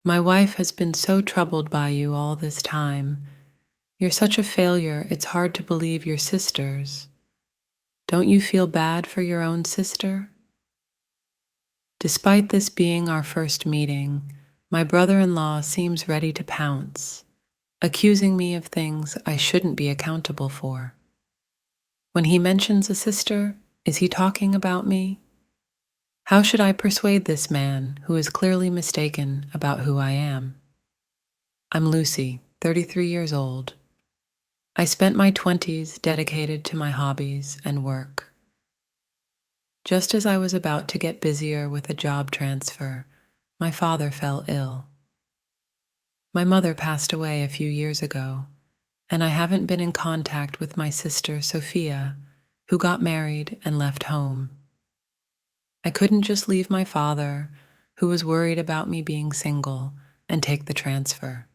My wife has been so troubled by you all this time. You're such a failure, it's hard to believe you're sisters. Don't you feel bad for your own sister? Despite this being our first meeting, my brother-in-law seems ready to pounce, accusing me of things I shouldn't be accountable for. When he mentions a sister, is he talking about me? How should I persuade this man who is clearly mistaken about who I am? I'm Lucy, 33 years old. I spent my 20s dedicated to my hobbies and work. Just as I was about to get busier with a job transfer, my father fell ill. My mother passed away a few years ago, and I haven't been in contact with my sister Sophia, who got married and left home. I couldn't just leave my father, who was worried about me being single, and take the transfer.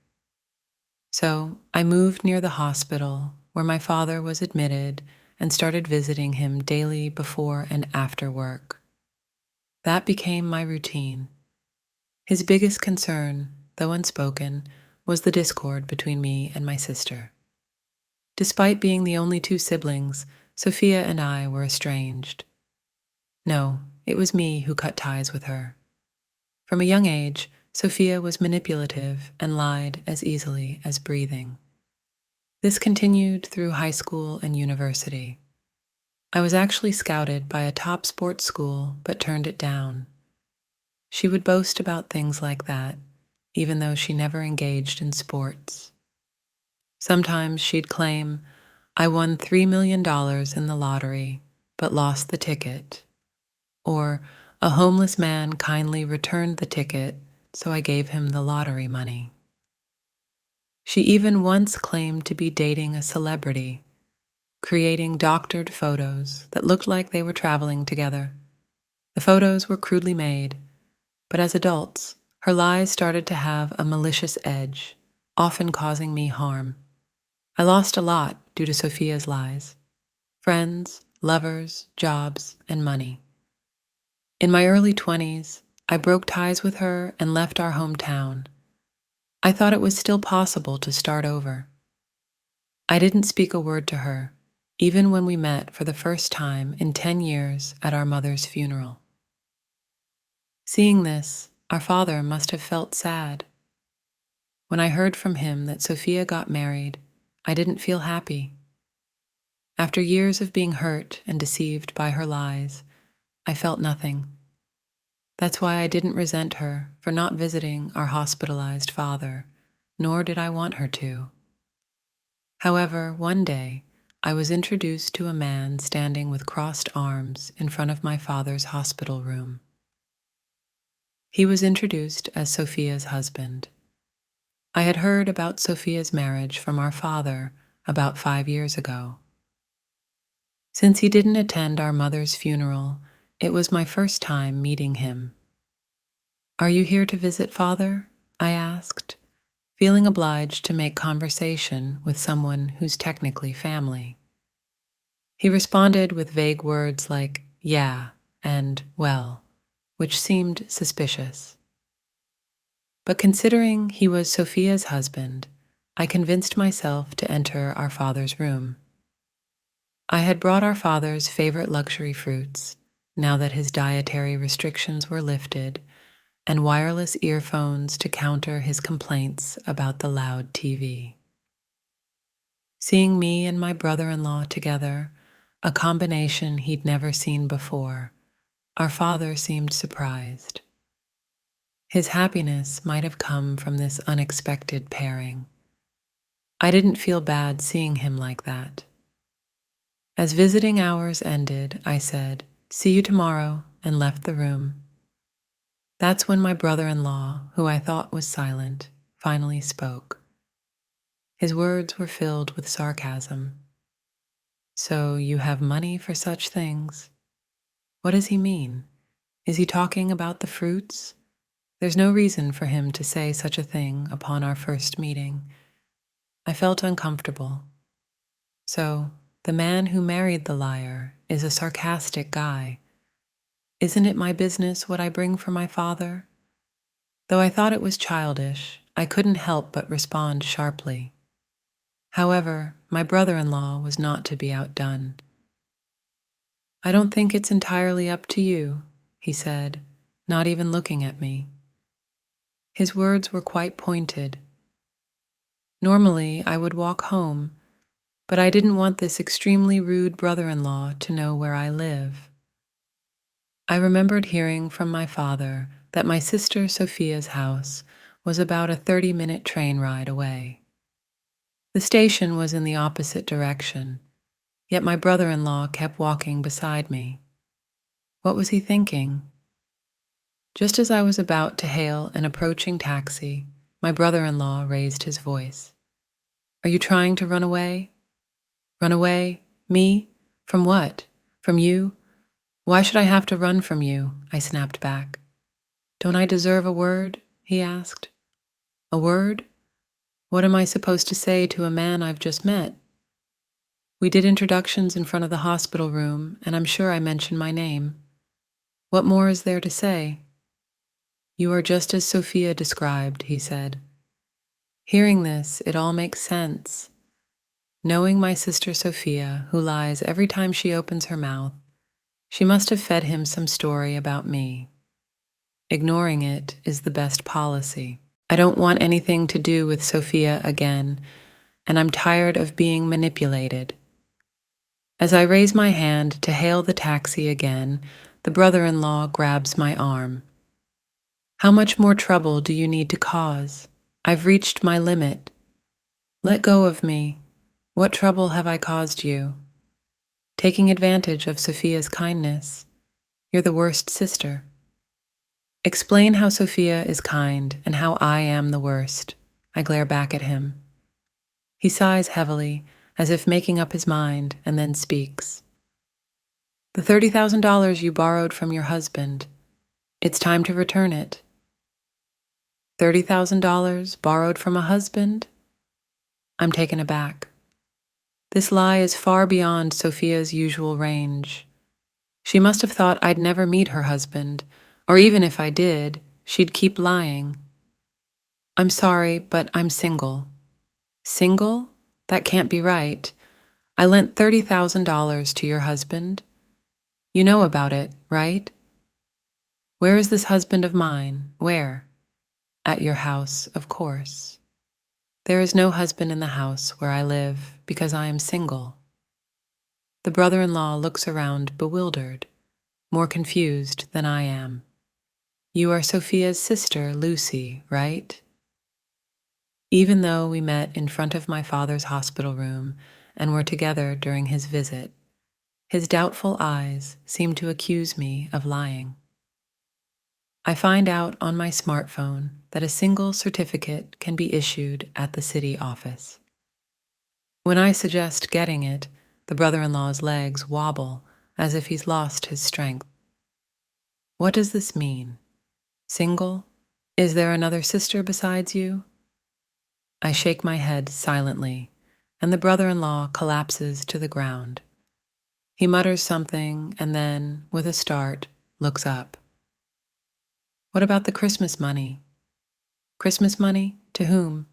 So I moved near the hospital where my father was admitted and started visiting him daily before and after work. That became my routine. His biggest concern, though unspoken, was the discord between me and my sister. Despite being the only two siblings, Sophia and I were estranged. No, it was me who cut ties with her. From a young age, Sophia was manipulative and lied as easily as breathing. This continued through high school and university. I was actually scouted by a top sports school but turned it down. She would boast about things like that, even though she never engaged in sports. Sometimes she'd claim, I won $3 million in the lottery, but lost the ticket. Or, a homeless man kindly returned the ticket, so I gave him the lottery money. She even once claimed to be dating a celebrity, creating doctored photos that looked like they were traveling together. The photos were crudely made, but as adults, her lies started to have a malicious edge, often causing me harm. I lost a lot due to Sophia's lies: friends, lovers, jobs, and money. In my early 20s, I broke ties with her and left our hometown. I thought it was still possible to start over. I didn't speak a word to her, even when we met for the first time in 10 years at our mother's funeral. Seeing this, our father must have felt sad. When I heard from him that Sophia got married, I didn't feel happy. After years of being hurt and deceived by her lies, I felt nothing. That's why I didn't resent her for not visiting our hospitalized father, nor did I want her to. However, one day, I was introduced to a man standing with crossed arms in front of my father's hospital room. He was introduced as Sophia's husband. I had heard about Sophia's marriage from our father about 5 years ago. Since he didn't attend our mother's funeral, it was my first time meeting him. Are you here to visit, Father? I asked, feeling obliged to make conversation with someone who's technically family. He responded with vague words like, yeah, and well, which seemed suspicious. But considering he was Sophia's husband, I convinced myself to enter our father's room. I had brought our father's favorite luxury fruits, now that his dietary restrictions were lifted, and wireless earphones to counter his complaints about the loud TV. Seeing me and my brother-in-law together, a combination he'd never seen before, our father seemed surprised. His happiness might have come from this unexpected pairing. I didn't feel bad seeing him like that. As visiting hours ended, I said, "See you tomorrow," and left the room. That's when my brother-in-law, who I thought was silent, finally spoke. His words were filled with sarcasm. So you have money for such things? What does he mean? Is he talking about the fruits? There's no reason for him to say such a thing upon our first meeting. I felt uncomfortable. So, the man who married the liar is a sarcastic guy. Isn't it my business what I bring for my father? Though I thought it was childish, I couldn't help but respond sharply. However, my brother-in-law was not to be outdone. "I don't think it's entirely up to you," he said, not even looking at me. His words were quite pointed. Normally, I would walk home, but I didn't want this extremely rude brother-in-law to know where I live. I remembered hearing from my father that my sister Sophia's house was about a 30-minute train ride away. The station was in the opposite direction, yet my brother-in-law kept walking beside me. What was he thinking? Just as I was about to hail an approaching taxi, my brother-in-law raised his voice. "Are you trying to run away?" "Run away? Me? From what? From you? Why should I have to run from you?" I snapped back. "Don't I deserve a word?" he asked. "A word? What am I supposed to say to a man I've just met? We did introductions in front of the hospital room, and I'm sure I mentioned my name. What more is there to say?" "You are just as Sophia described," he said. Hearing this, it all makes sense. Knowing my sister Sophia, who lies every time she opens her mouth, she must have fed him some story about me. Ignoring it is the best policy. I don't want anything to do with Sophia again, and I'm tired of being manipulated. As I raise my hand to hail the taxi again, the brother-in-law grabs my arm. "How much more trouble do you need to cause? I've reached my limit. Let go of me. What trouble have I caused you? Taking advantage of Sophia's kindness. You're the worst sister. Explain how Sophia is kind and how I am the worst." I glare back at him. He sighs heavily, as if making up his mind, and then speaks. "The $30,000 you borrowed from your husband. It's time to return it." $30,000 borrowed from a husband? I'm taken aback. This lie is far beyond Sophia's usual range. She must have thought I'd never meet her husband, or even if I did, she'd keep lying. "I'm sorry, but I'm single." "Single? That can't be right. I lent $30,000 to your husband. You know about it, right?" "Where is this husband of mine? Where?" "At your house, of course." "There is no husband in the house where I live because I am single." The brother-in-law looks around bewildered, more confused than I am. "You are Sophia's sister, Lucy, right?" Even though we met in front of my father's hospital room and were together during his visit, his doubtful eyes seem to accuse me of lying. I find out on my smartphone that a single certificate can be issued at the city office. When I suggest getting it, the brother-in-law's legs wobble as if he's lost his strength. What does this mean? Single? Is there another sister besides you? I shake my head silently, and the brother-in-law collapses to the ground. He mutters something and then, with a start, looks up. "What about the Christmas money?" "Christmas money? To whom?"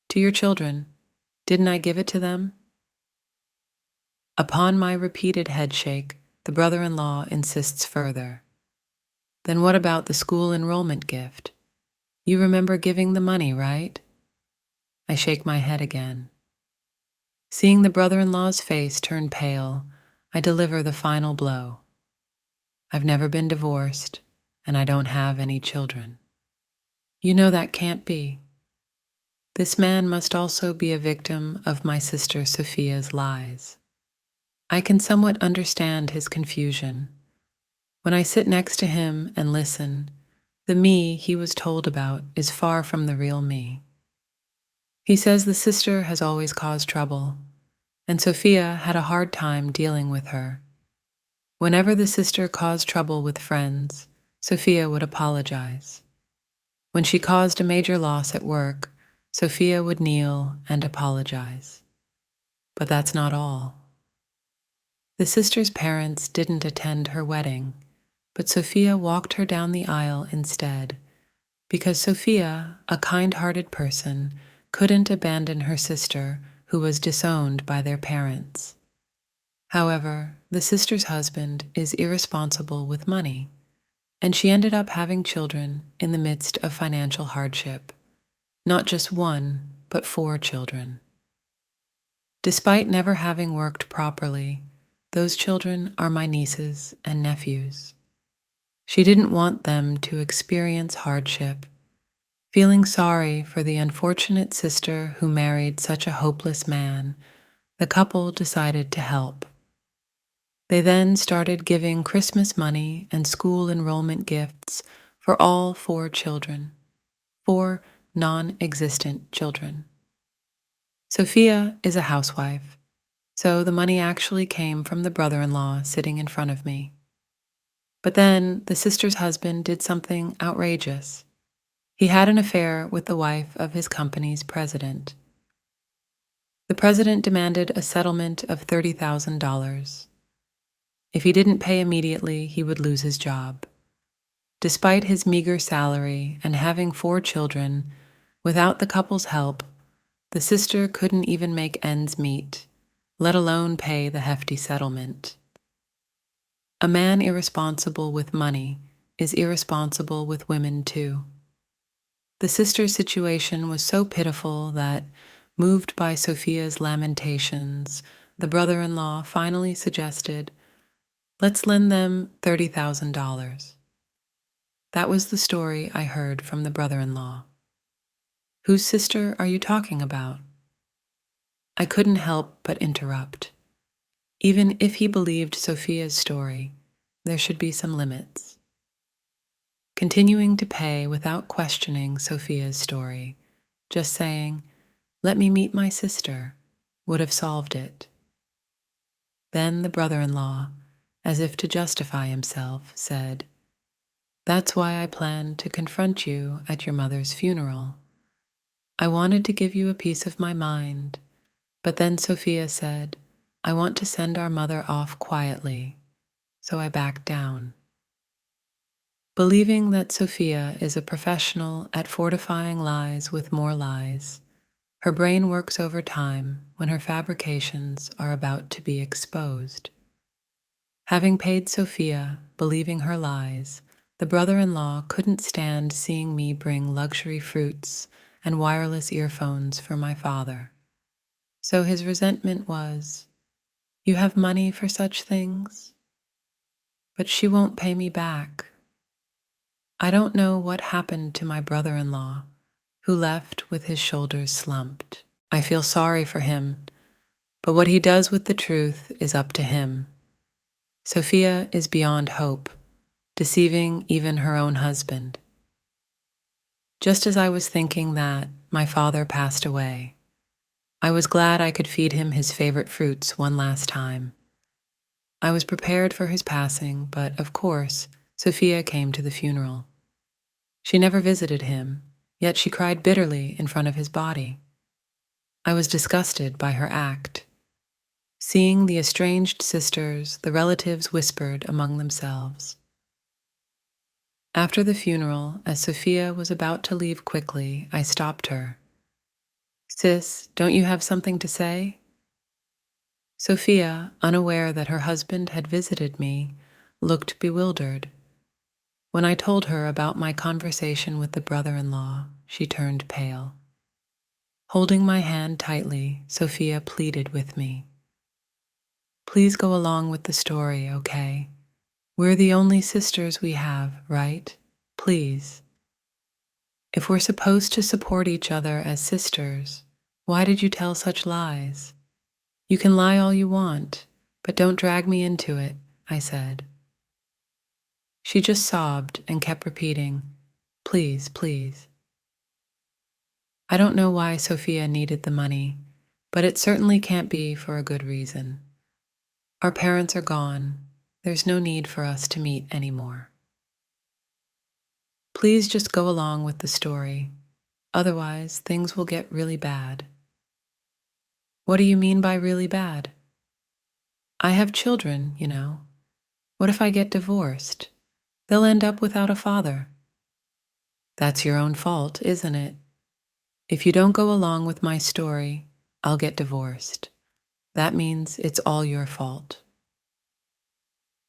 "To your children. Didn't I give it to them?" Upon my repeated headshake, the brother-in-law insists further. "Then what about the school enrollment gift? You remember giving the money, right?" I shake my head again. Seeing the brother-in-law's face turn pale, I deliver the final blow. I've never been divorced, and I don't have any children. You know that can't be. This man must also be a victim of my sister Sophia's lies. I can somewhat understand his confusion. When I sit next to him and listen, the me he was told about is far from the real me. He says the sister has always caused trouble, and Sophia had a hard time dealing with her. Whenever the sister caused trouble with friends, Sophia would apologize. When she caused a major loss at work, Sophia would kneel and apologize. But that's not all. The sister's parents didn't attend her wedding, but Sophia walked her down the aisle instead, because Sophia, a kind-hearted person, couldn't abandon her sister who was disowned by their parents. However, the sister's husband is irresponsible with money, and she ended up having children in the midst of financial hardship. Not just one, but 4 children. Despite never having worked properly, those children are my nieces and nephews. She didn't want them to experience hardship. Feeling sorry for the unfortunate sister who married such a hopeless man, the couple decided to help. They then started giving Christmas money and school enrollment gifts for all 4 children, 4 non-existent children. Sophia is a housewife, so the money actually came from the brother-in-law sitting in front of me. But then the sister's husband did something outrageous. He had an affair with the wife of his company's president. The president demanded a settlement of $30,000. If he didn't pay immediately, he would lose his job. Despite his meager salary and having 4 children, without the couple's help, the sister couldn't even make ends meet, let alone pay the hefty settlement. A man irresponsible with money is irresponsible with women too. The sister's situation was so pitiful that, moved by Sophia's lamentations, the brother-in-law finally suggested, "Let's lend them $30,000. That was the story I heard from the brother-in-law. Whose sister are you talking about? I couldn't help but interrupt. Even if he believed Sophia's story, there should be some limits. Continuing to pay without questioning Sophia's story, just saying, "Let me meet my sister," would have solved it. Then the brother-in-law, as if to justify himself, said, "That's why I planned to confront you at your mother's funeral. I wanted to give you a piece of my mind, but then Sophia said, I want to send our mother off quietly, so I backed down." Believing that Sophia is a professional at fortifying lies with more lies, her brain works overtime when her fabrications are about to be exposed. Having paid Sophia, believing her lies, the brother-in-law couldn't stand seeing me bring luxury fruits and wireless earphones for my father. So his resentment was, "You have money for such things? But she won't pay me back." I don't know what happened to my brother-in-law, who left with his shoulders slumped. I feel sorry for him, but what he does with the truth is up to him. Sophia is beyond hope, deceiving even her own husband. Just as I was thinking that, my father passed away. I was glad I could feed him his favorite fruits one last time. I was prepared for his passing, but of course, Sophia came to the funeral. She never visited him, yet she cried bitterly in front of his body. I was disgusted by her act. Seeing the estranged sisters, the relatives whispered among themselves. After the funeral, as Sophia was about to leave quickly, I stopped her. "Sis, don't you have something to say?" Sophia, unaware that her husband had visited me, looked bewildered. When I told her about my conversation with the brother-in-law, she turned pale. Holding my hand tightly, Sophia pleaded with me. "Please go along with the story, okay? We're the only sisters we have, right? Please. If we're supposed to support each other as sisters, why did you tell such lies? You can lie all you want, but don't drag me into it," I said. She just sobbed and kept repeating, "Please, please." I don't know why Sophia needed the money, but it certainly can't be for a good reason. Our parents are gone. There's no need for us to meet anymore. Please just go along with the story. Otherwise, things will get really bad. What do you mean by really bad? I have children, you know. What if I get divorced? They'll end up without a father. That's your own fault, isn't it? If you don't go along with my story, I'll get divorced. That means it's all your fault.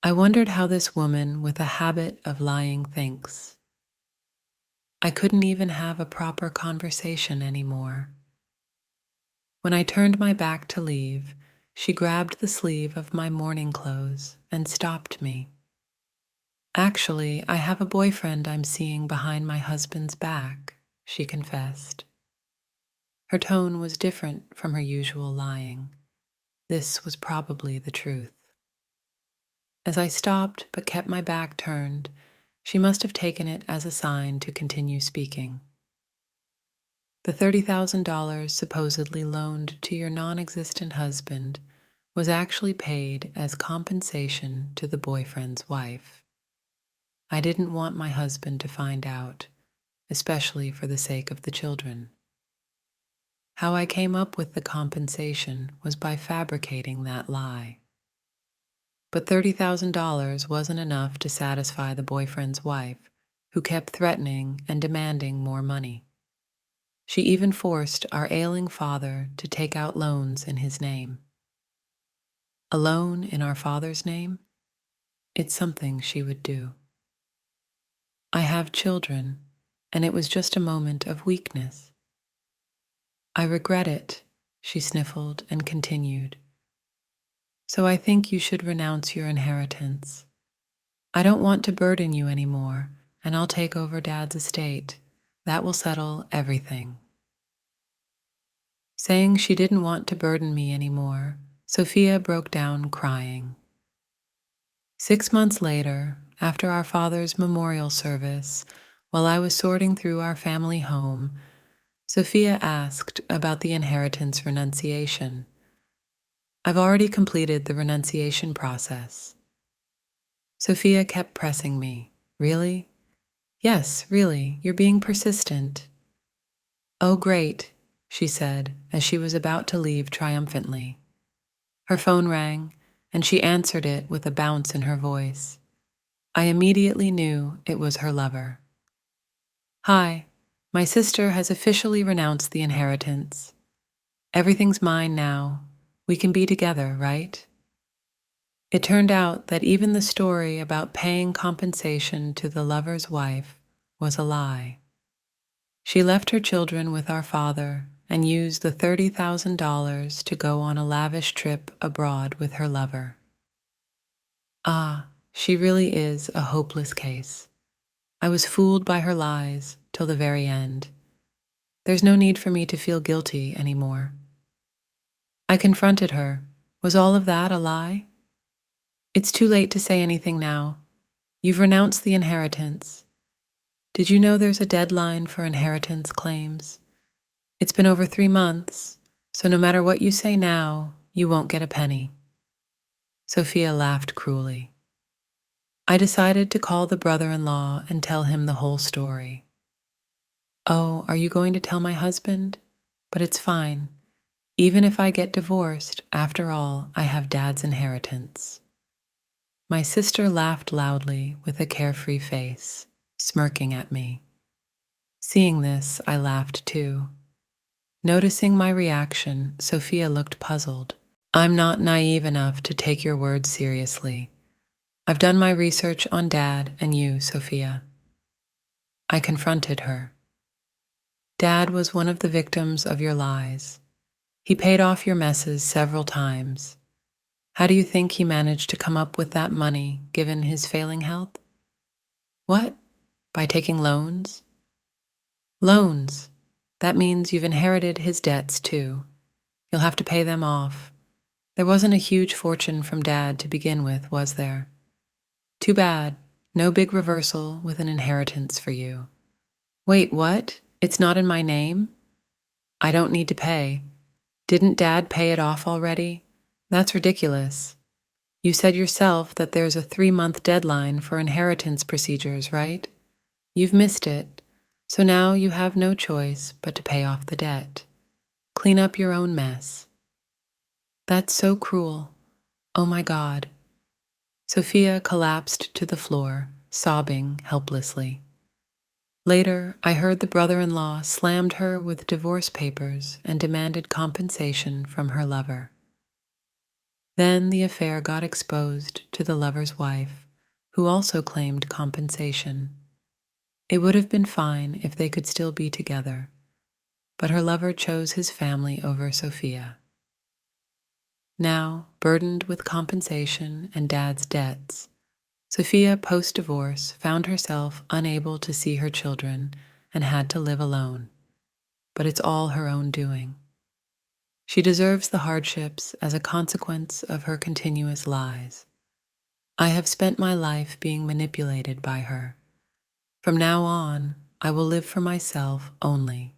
I wondered how this woman with a habit of lying thinks. I couldn't even have a proper conversation anymore. When I turned my back to leave, she grabbed the sleeve of my morning clothes and stopped me. Actually, I have a boyfriend I'm seeing behind my husband's back, she confessed. Her tone was different from her usual lying. This was probably the truth. As I stopped but kept my back turned, she must have taken it as a sign to continue speaking. The $30,000 supposedly loaned to your non-existent husband was actually paid as compensation to the boyfriend's wife. I didn't want my husband to find out, especially for the sake of the children. How I came up with the compensation was by fabricating that lie. But $30,000 wasn't enough to satisfy the boyfriend's wife, who kept threatening and demanding more money. She even forced our ailing father to take out loans in his name. A loan in our father's name? It's something she would do. I have children, and it was just a moment of weakness. I regret it, she sniffled and continued. So I think you should renounce your inheritance. I don't want to burden you anymore, and I'll take over Dad's estate. That will settle everything. Saying she didn't want to burden me anymore, Sophia broke down crying. 6 months later, after our father's memorial service, while I was sorting through our family home, Sophia asked about the inheritance renunciation. I've already completed the renunciation process. Sophia kept pressing me. Really? Yes, really, you're being persistent. Oh, great, she said as she was about to leave triumphantly. Her phone rang, and she answered it with a bounce in her voice. I immediately knew it was her lover. Hi, my sister has officially renounced the inheritance. Everything's mine now. We can be together, right? It turned out that even the story about paying compensation to the lover's wife was a lie. She left her children with our father and used the $30,000 to go on a lavish trip abroad with her lover. Ah, she really is a hopeless case. I was fooled by her lies till the very end. There's no need for me to feel guilty anymore. I confronted her. Was all of that a lie? It's too late to say anything now. You've renounced the inheritance. Did you know there's a deadline for inheritance claims? It's been over 3 months, so no matter what you say now, you won't get a penny. Sophia laughed cruelly. I decided to call the brother-in-law and tell him the whole story. Oh, are you going to tell my husband? But it's fine. Even if I get divorced, after all, I have Dad's inheritance. My sister laughed loudly with a carefree face, smirking at me. Seeing this, I laughed too. Noticing my reaction, Sophia looked puzzled. I'm not naive enough to take your words seriously. I've done my research on Dad and you, Sophia. I confronted her. Dad was one of the victims of your lies. He paid off your messes several times. How do you think he managed to come up with that money, given his failing health? What? By taking loans? Loans. That means you've inherited his debts, too. You'll have to pay them off. There wasn't a huge fortune from Dad to begin with, was there? Too bad. No big reversal with an inheritance for you. Wait, what? It's not in my name? I don't need to pay. Didn't Dad pay it off already? That's ridiculous. You said yourself that there's a 3-month deadline for inheritance procedures, right? You've missed it, so now you have no choice but to pay off the debt. Clean up your own mess. That's so cruel. Oh my God. Sophia collapsed to the floor, sobbing helplessly. Later, I heard the brother-in-law slammed her with divorce papers and demanded compensation from her lover. Then the affair got exposed to the lover's wife, who also claimed compensation. It would have been fine if they could still be together, but her lover chose his family over Sophia. Now, burdened with compensation and Dad's debts, Sophia, post-divorce, found herself unable to see her children and had to live alone. But it's all her own doing. She deserves the hardships as a consequence of her continuous lies. I have spent my life being manipulated by her. From now on, I will live for myself only.